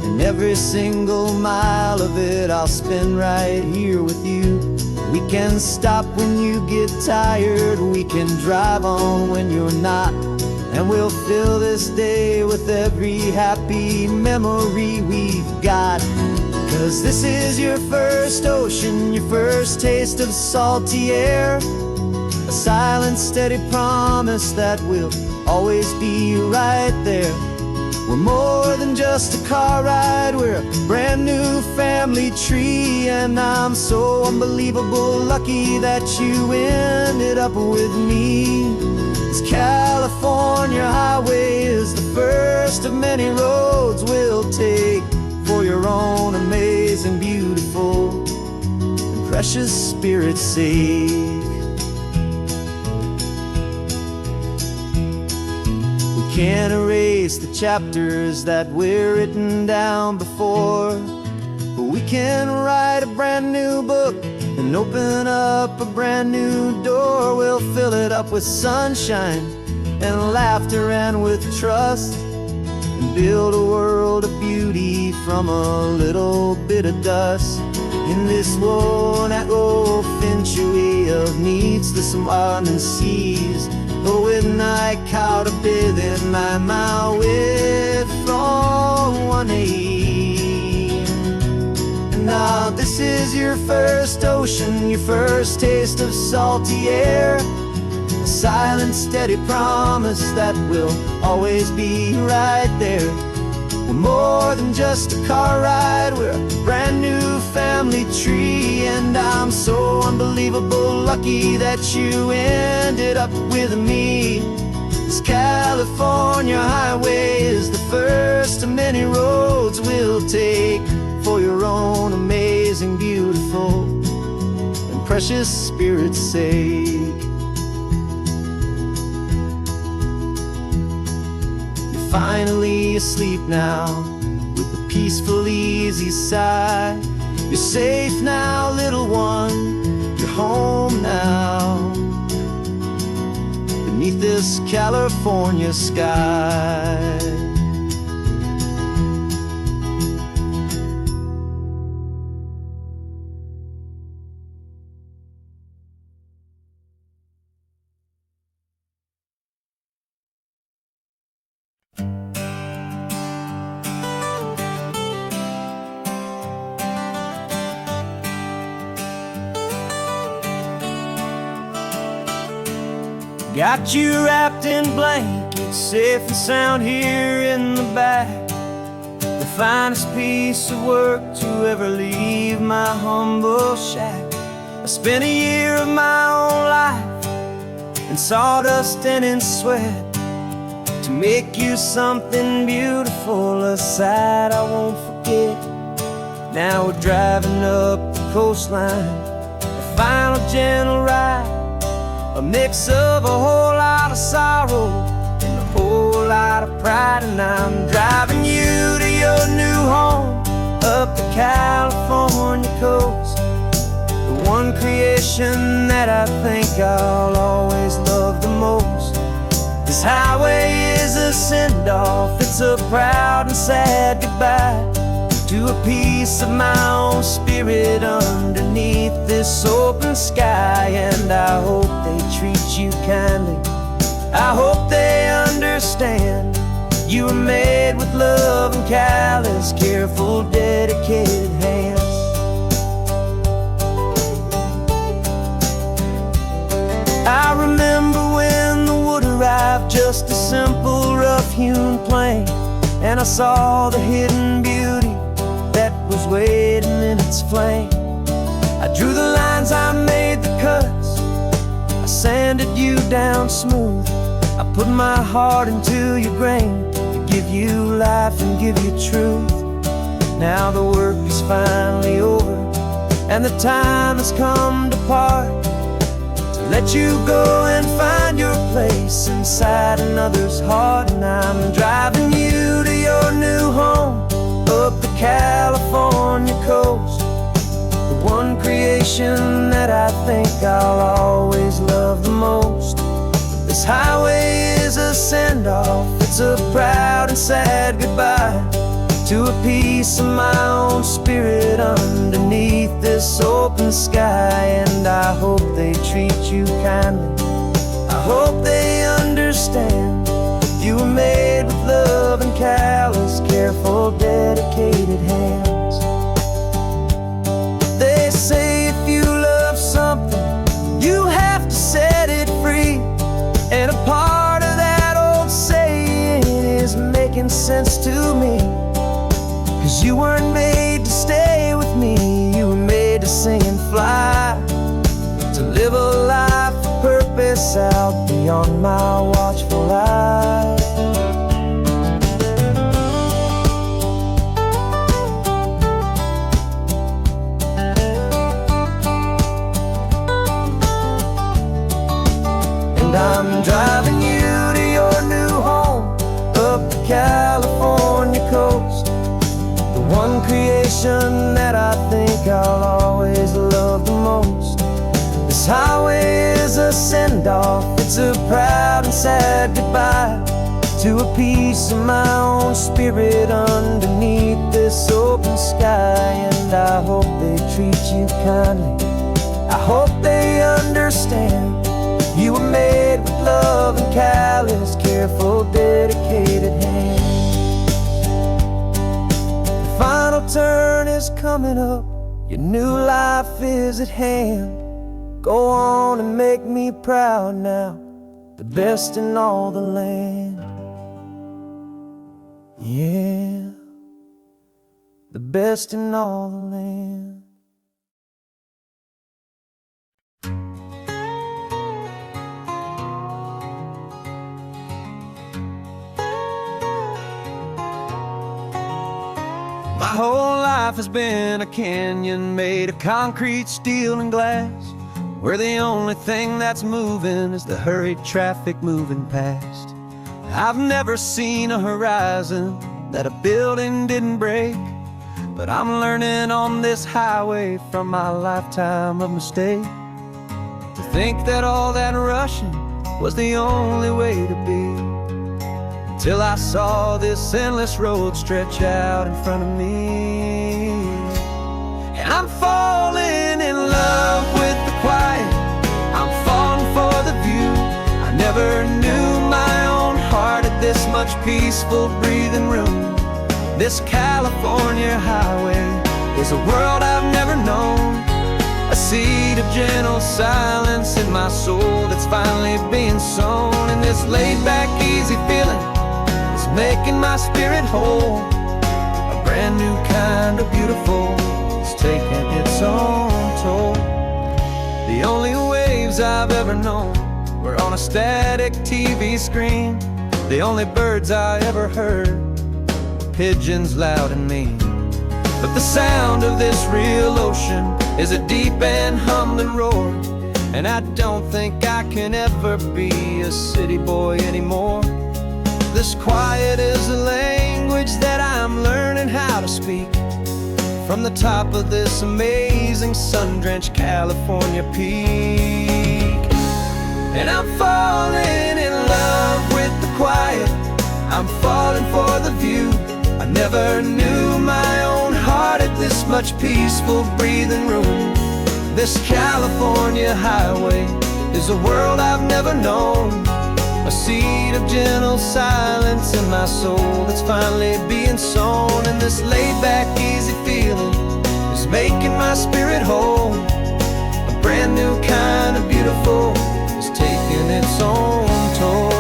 And every single mile of it I'll spend right here with you. We can stop when you get tired, we can drive on when you're not, and we'll fill this day with every happy memory we've got. 'Cause this is your first ocean, your first taste of salty air. A silent, steady promise that we'll always be right there. We're more than just a car ride, we're a brand new family tree. And I'm so unbelievable lucky that you ended up with me. This California highway is the first of many roads we'll take for your own amazing, beautiful, and precious spirit's sake. We can't erase the chapters that were written down before, but we can write a brand new book and open up a brand new door. We'll fill it up with sunshine and laughter and with trust, and build a world of beauty from a little bit of dust. In this world century of needs, the surrounding seas, but with night caught a bit in my mouth with from one aim. And now this is your first ocean, your first taste of salty air. A silent, steady promise that we'll always be right there. We're more than just a car ride, we're a brand new family tree. And I'm so unbelievable lucky that you ended up with me. This California highway is the first of many roads we'll take for your own amazing, beautiful, and precious spirit's sake. Finally asleep now, with a peaceful, easy sigh. You're safe now, little one, you're home now, beneath this California sky. Got you wrapped in blankets, safe and sound here in the back. The finest piece of work to ever leave my humble shack. I spent a year of my own life in sawdust and in sweat to make you something beautiful, a sight I won't forget. Now we're driving up the coastline, a final gentle ride, a mix of a whole lot of sorrow and a whole lot of pride. And I'm driving you to your new home up the California coast, the one creation that I think I'll always love the most. This highway is a send-off, it's a proud and sad goodbye to a piece of my own spirit underneath this open sky. And I hope they treat you kindly, I hope they understand you were made with love and callous, careful, dedicated hands. I remember when the wood arrived, just a simple rough-hewn plank, and I saw the hidden beauty that was waiting in its flame. I drew the lines, I made the cuts, I sanded you down smooth. I put my heart into your grain to give you life and give you truth. Now the work is finally over and the time has come to part, to let you go and find your place inside another's heart. And I'm driving you to your new home up the California coast, the one creation that I think I'll always love the most. This highway is a send-off, it's a proud and sad goodbye to a piece of my own spirit underneath this open sky. And I hope they treat you kindly, I hope they understand you were made with love and callous, careful, dedicated hands. They say if you love something, you have to set it free. And a part of that old saying is making sense to me, 'cause you weren't made to stay with me, you were made to sing and fly, to live a life of purpose out beyond my watchful eye. I'm driving you to your new home up the California coast, the one creation that I think I'll always love the most. This highway is a send-off, it's a proud and sad goodbye to a piece of my own spirit underneath this open sky. And I hope they treat you kindly, I hope they understand you were made with love and callous, careful, dedicated hands. The final turn is coming up, your new life is at hand. Go on and make me proud now, the best in all the land. Yeah, the best in all the land. My whole life has been a canyon made of concrete, steel, and glass, where the only thing that's moving is the hurried traffic moving past. I've never seen a horizon that a building didn't break, but I'm learning on this highway from my lifetime of mistakes, to think that all that rushing was the only way to be, till I saw this endless road stretch out in front of me. And I'm falling in love with the quiet, I'm falling for the view. I never knew my own heart had this much peaceful breathing room. This California highway is a world I've never known, a seed of gentle silence in my soul that's finally being sown. And this laid back, easy feeling making my spirit whole, a brand new kind of beautiful is taking its own toll. The only waves I've ever known were on a static TV screen. The only birds I ever heard were pigeons loud and mean. But the sound of this real ocean is a deep and humbling roar, and I don't think I can ever be a city boy anymore. This quiet is a language that I'm learning how to speak from the top of this amazing sun-drenched California peak. And I'm falling in love with the quiet, I'm falling for the view. I never knew my own heart had this much peaceful breathing room. This California highway is a world I've never known, a seed of gentle silence in my soul that's finally being sown. And this laid-back, easy feeling is making my spirit whole. A brand new kind of beautiful is taking its own toll.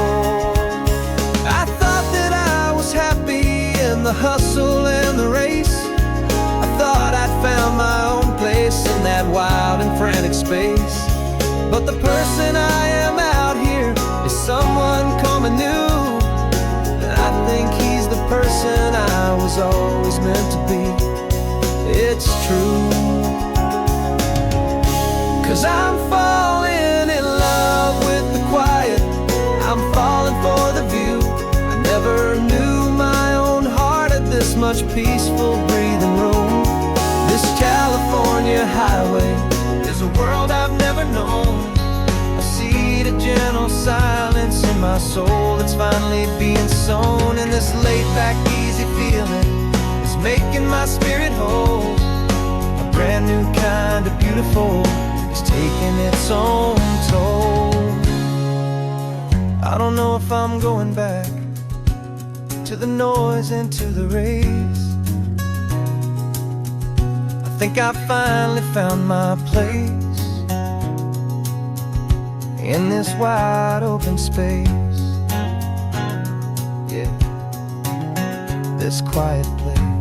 I thought that I was happy in the hustle and the race. I thought I'd found my own place in that wild and frantic space. But the person I am out here is someone coming new, and I think he's the person I was always meant to be. It's true, 'cause I'm falling in love with the quiet, I'm falling for the view. I never knew my own heart had this much peaceful breathing room. This California highway is a world I've never known, a seed of gentle silence in my soul that's finally being sown. And this laid-back, easy feeling is making my spirit whole. A brand new kind of beautiful is taking its own toll. I don't know if I'm going back to the noise and to the race. I think I finally found my place in this wide open space, yeah, this quiet place.